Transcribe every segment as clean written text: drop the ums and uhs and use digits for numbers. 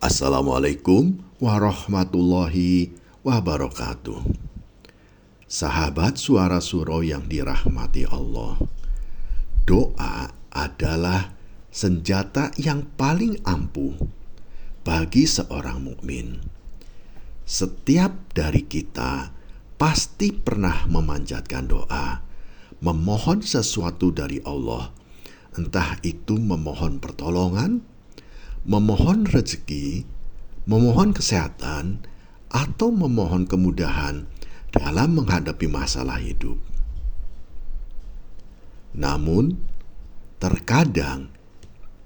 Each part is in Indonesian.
Assalamualaikum warahmatullahi wabarakatuh. Sahabat Suara Suro yang dirahmati Allah, doa adalah senjata yang paling ampuh bagi seorang mukmin. Setiap dari kita pasti pernah memanjatkan doa, memohon sesuatu dari Allah, entah itu memohon pertolongan, memohon rezeki, memohon kesehatan, atau memohon kemudahan dalam menghadapi masalah hidup. Namun, terkadang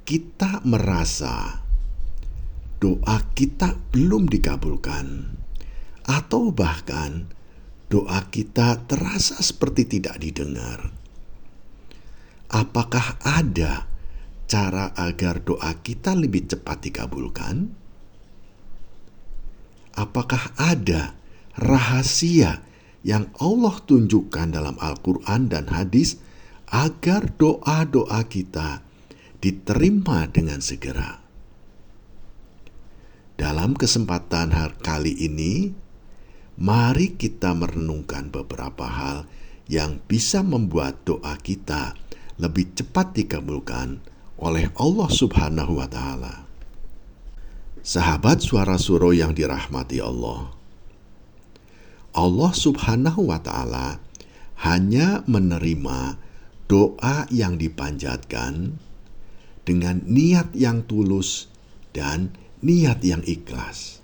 kita merasa doa kita belum dikabulkan, atau bahkan doa kita terasa seperti tidak didengar. Apakah ada cara agar doa kita lebih cepat dikabulkan? Apakah ada rahasia yang Allah tunjukkan dalam Al-Quran dan hadis agar doa-doa kita diterima dengan segera? Dalam kesempatan kali ini, mari kita merenungkan beberapa hal yang bisa membuat doa kita lebih cepat dikabulkan oleh Allah Subhanahu wa Ta'ala. Sahabat Suara Suro yang dirahmati Allah, Allah Subhanahu wa Ta'ala hanya menerima doa yang dipanjatkan dengan niat yang tulus dan niat yang ikhlas.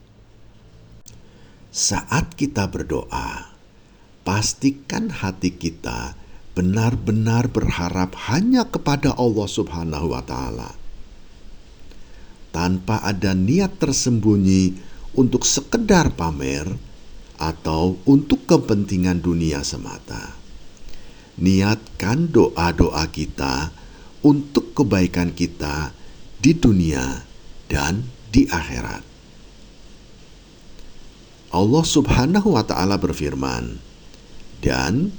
Saat kita berdoa, pastikan hati kita benar-benar berharap hanya kepada Allah Subhanahu wa Ta'ala, tanpa ada niat tersembunyi untuk sekedar pamer atau untuk kepentingan dunia semata. Niatkan doa-doa kita untuk kebaikan kita di dunia dan di akhirat. Allah Subhanahu wa Ta'ala berfirman, dan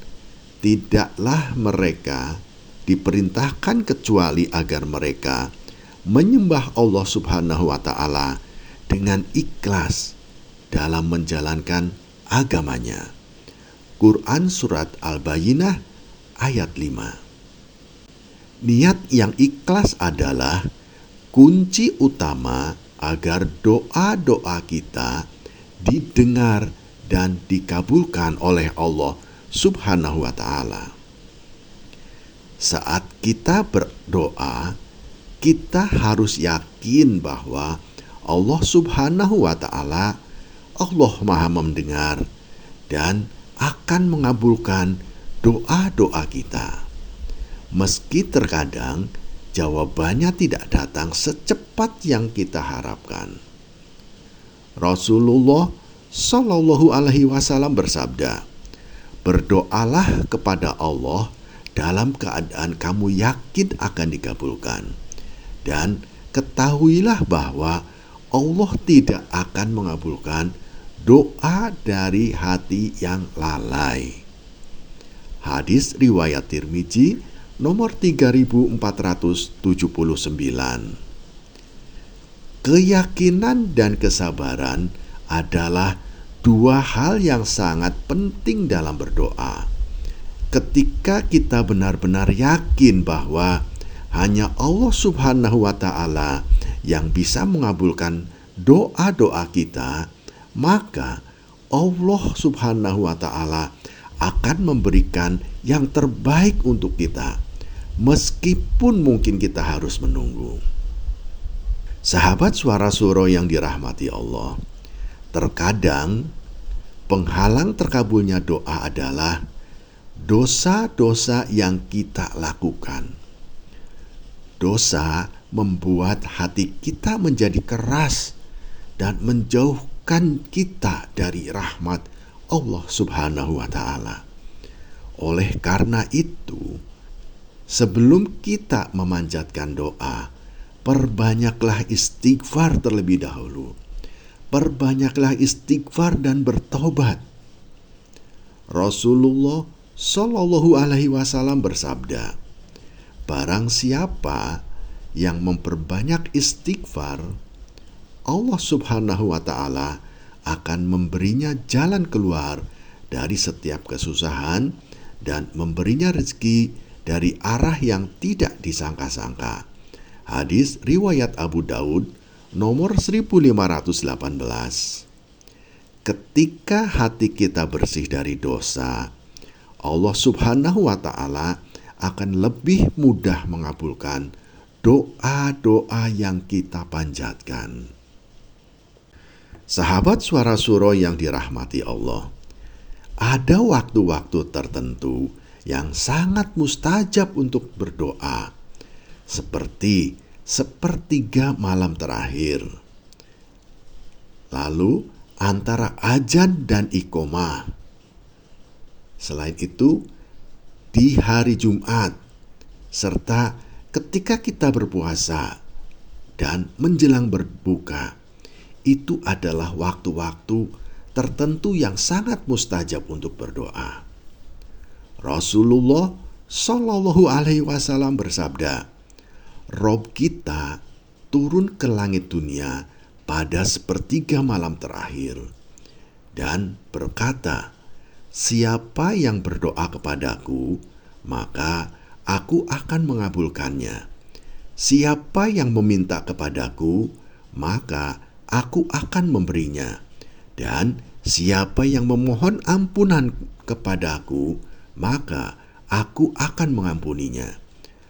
tidaklah mereka diperintahkan kecuali agar mereka menyembah Allah Subhanahu wa Ta'ala dengan ikhlas dalam menjalankan agamanya. Quran Surat Al-Bayyinah ayat 5. Niat yang ikhlas adalah kunci utama agar doa-doa kita didengar dan dikabulkan oleh Allah Subhanahu wa Ta'ala. Saat kita berdoa, kita harus yakin bahwa Allah Subhanahu wa Ta'ala, Allah Maha mendengar dan akan mengabulkan doa-doa kita. Meski terkadang jawabannya tidak datang secepat yang kita harapkan. Rasulullah Shallallahu Alaihi Wasallam bersabda, berdoalah kepada Allah dalam keadaan kamu yakin akan dikabulkan. Dan ketahuilah bahwa Allah tidak akan mengabulkan doa dari hati yang lalai. Hadis riwayat Tirmizi nomor 3479. Keyakinan dan kesabaran adalah dua hal yang sangat penting dalam berdoa. Ketika kita benar-benar yakin bahwa hanya Allah Subhanahu wa Ta'ala yang bisa mengabulkan doa-doa kita, maka Allah Subhanahu wa Ta'ala akan memberikan yang terbaik untuk kita, meskipun mungkin kita harus menunggu. Sahabat Suara Suro yang dirahmati Allah, terkadang penghalang terkabulnya doa adalah dosa-dosa yang kita lakukan. Dosa membuat hati kita menjadi keras dan menjauhkan kita dari rahmat Allah Subhanahu wa Ta'ala. Oleh karena itu, sebelum kita memanjatkan doa, perbanyaklah istighfar terlebih dahulu. Perbanyaklah istighfar dan bertobat. Rasulullah Shallallahu Alaihi Wasallam bersabda, barang siapa yang memperbanyak istighfar, Allah Subhanahu wa Ta'ala akan memberinya jalan keluar dari setiap kesusahan dan memberinya rezeki dari arah yang tidak disangka-sangka. Hadis riwayat Abu Daud nomor 1518. Ketika hati kita bersih dari dosa, Allah Subhanahu wa Ta'ala akan lebih mudah mengabulkan doa-doa yang kita panjatkan. Sahabat Suara Suro yang dirahmati Allah, ada waktu-waktu tertentu yang sangat mustajab untuk berdoa, seperti sepertiga malam terakhir, lalu antara azan dan iqomah. Selain itu, di hari Jumat, serta ketika kita berpuasa dan menjelang berbuka, itu adalah waktu-waktu tertentu yang sangat mustajab untuk berdoa. Rasulullah Shallallahu Alaihi Wasallam bersabda, Rob kita turun ke langit dunia pada sepertiga malam terakhir dan berkata, siapa yang berdoa kepadaku, maka aku akan mengabulkannya. Siapa yang meminta kepadaku, maka aku akan memberinya. Dan siapa yang memohon ampunan kepadaku, maka aku akan mengampuninya.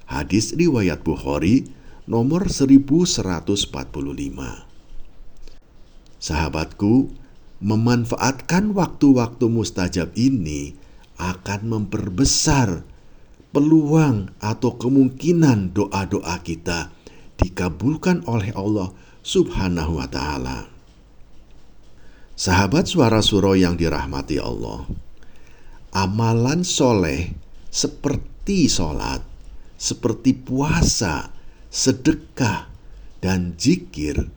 Hadis riwayat Bukhari nomor 1145. Sahabatku, memanfaatkan waktu-waktu mustajab ini akan memperbesar peluang atau kemungkinan doa-doa kita dikabulkan oleh Allah Subhanahu wa Ta'ala. Sahabat Suara Suro yang dirahmati Allah, amalan soleh seperti sholat, seperti puasa, sedekah, dan zikir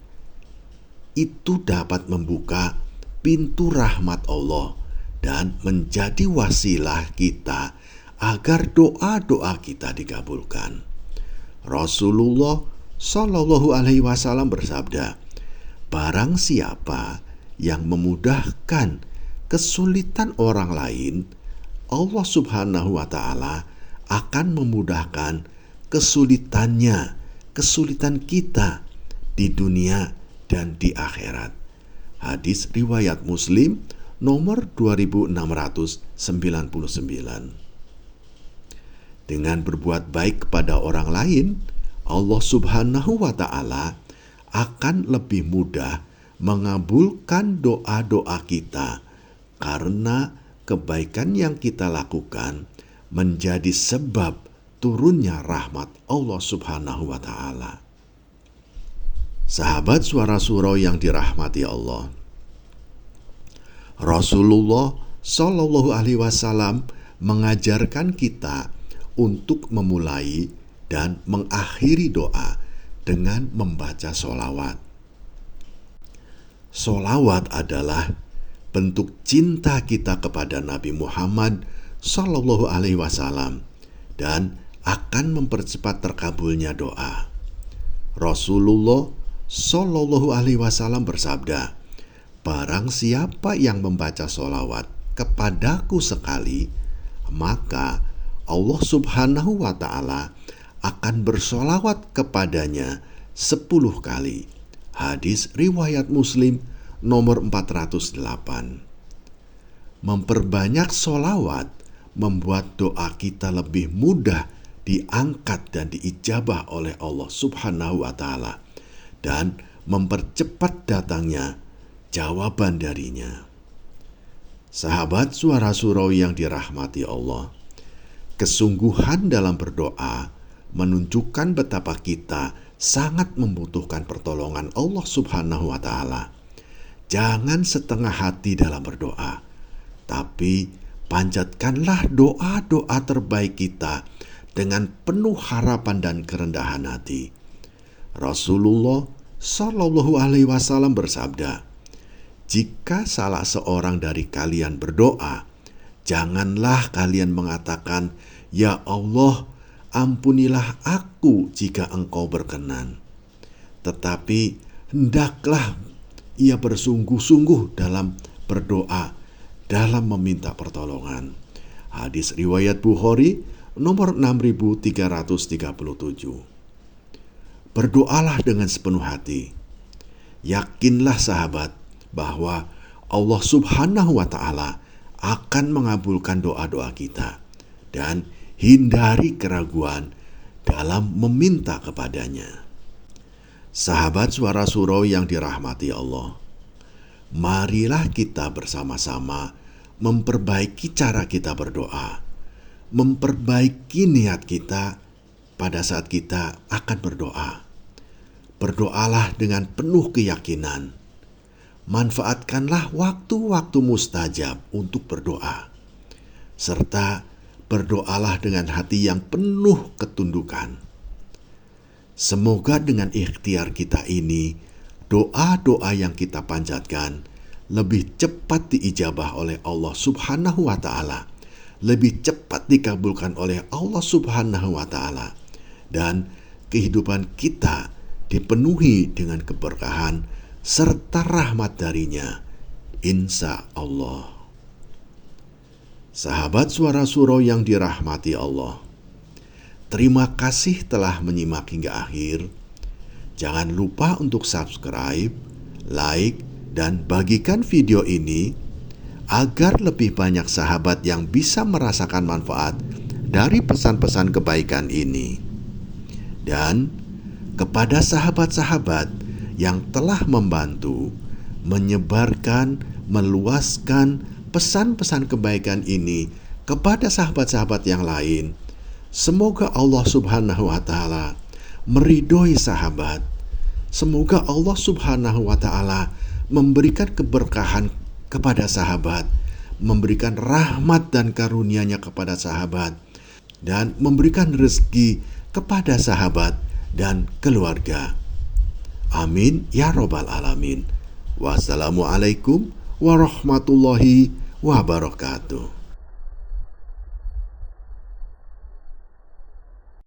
itu dapat membuka pintu rahmat Allah dan menjadi wasilah kita agar doa-doa kita dikabulkan. Rasulullah Shallallahu Alaihi Wasallam bersabda, barang siapa yang memudahkan kesulitan orang lain, Allah Subhanahu wa Ta'ala akan memudahkan kesulitan kita di dunia dan di akhirat. Hadis riwayat Muslim nomor 2699. Dengan berbuat baik kepada orang lain, Allah Subhanahu wa Ta'ala akan lebih mudah mengabulkan doa-doa kita, karena kebaikan yang kita lakukan menjadi sebab turunnya rahmat Allah Subhanahu wa Ta'ala. Sahabat Suara Suro yang dirahmati Allah, Rasulullah Shallallahu Alaihi Wasallam mengajarkan kita untuk memulai dan mengakhiri doa dengan membaca sholawat. Sholawat adalah bentuk cinta kita kepada Nabi Muhammad Shallallahu Alaihi Wasallam dan akan mempercepat terkabulnya doa. Rasulullah Shallallahu Alaihi Wasallam bersabda, barang siapa yang membaca sholawat kepadaku sekali, maka Allah Subhanahu wa Ta'ala akan bersholawat kepadanya 10 kali. Hadis riwayat Muslim nomor 408. Memperbanyak sholawat membuat doa kita lebih mudah diangkat dan diijabah oleh Allah Subhanahu wa Ta'ala dan mempercepat datangnya jawaban darinya. Sahabat Suara Suro yang dirahmati Allah, kesungguhan dalam berdoa menunjukkan betapa kita sangat membutuhkan pertolongan Allah Subhanahu wa Ta'ala. Jangan setengah hati dalam berdoa, tapi panjatkanlah doa-doa terbaik kita dengan penuh harapan dan kerendahan hati. Rasulullah Shallallahu Alaihi Wasallam bersabda, jika salah seorang dari kalian berdoa, janganlah kalian mengatakan, ya Allah, ampunilah aku jika engkau berkenan. Tetapi hendaklah ia bersungguh-sungguh dalam berdoa, dalam meminta pertolongan. Hadis riwayat Bukhari nomor 6337. Berdoalah dengan sepenuh hati. Yakinlah sahabat bahwa Allah Subhanahu wa Ta'ala akan mengabulkan doa-doa kita, dan hindari keraguan dalam meminta kepadanya. Sahabat Suara Surau yang dirahmati Allah, marilah kita bersama-sama memperbaiki cara kita berdoa, memperbaiki niat kita pada saat kita akan berdoa. Berdoalah dengan penuh keyakinan. Manfaatkanlah waktu-waktu mustajab untuk berdoa. Serta berdoalah dengan hati yang penuh ketundukan. Semoga dengan ikhtiar kita ini, doa-doa yang kita panjatkan lebih cepat diijabah oleh Allah Subhanahu wa Ta'ala, lebih cepat dikabulkan oleh Allah Subhanahu wa Ta'ala, dan kehidupan kita dipenuhi dengan keberkahan serta rahmat darinya, insya Allah. Sahabat Suara Surau yang dirahmati Allah, terima kasih telah menyimak hingga akhir. Jangan lupa untuk subscribe, like, dan bagikan video ini agar lebih banyak sahabat yang bisa merasakan manfaat dari pesan-pesan kebaikan ini. Dan kepada sahabat-sahabat yang telah membantu menyebarkan, meluaskan pesan-pesan kebaikan ini kepada sahabat-sahabat yang lain, semoga Allah Subhanahu wa Ta'ala meridhoi sahabat. Semoga Allah Subhanahu wa Ta'ala memberikan keberkahan kepada sahabat, memberikan rahmat dan karunia-Nya kepada sahabat, dan memberikan rezeki kepada sahabat dan keluarga. Amin ya Rabbal Alamin. Wassalamualaikum warahmatullahi wabarakatuh.